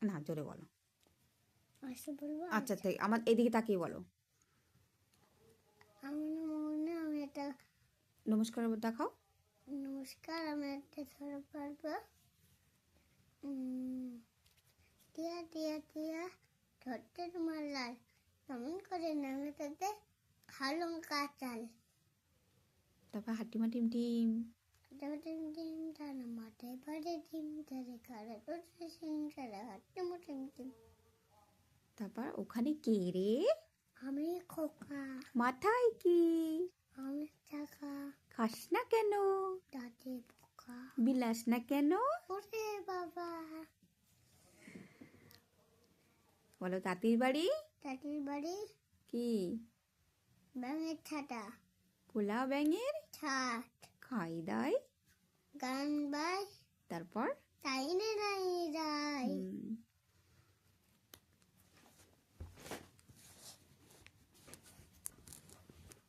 না, জোরে বলো। বলবো? আচ্ছা, তাই আমার এদিকে তাকিয়ে বলো। আমার মনে আমি একটা নমস্কার দেখাও। নমস্কার, আমি একটা ধরে পারবো। টিয়া টিয়া টিয়া ধরতে তোমার লাল, কেমন করে নামে তাতে হালঙ্কা চাল। তারপর হাটিমা টিম টিম। ডিম ডিম তারা মাথায় পাড়ে ডিম তারে খাড়া তোর সিং তারা হাঁটতে মোটে ডিম। তারপর ওখানে কে রে? আমি খোকা, মাথায় কি? আমি চাকা, খাস না কেন? দাঁতে পোকা, বিলাস না কেন? ওরে বাবা। বলো তাঁতির বাড়ি দাদির বাড়ি কি? ব্যাঙের ছাটা, পোলা ব্যাঙের ছাট, খাই দাই। গান বাই, তারপর তাই নে নাই রাই।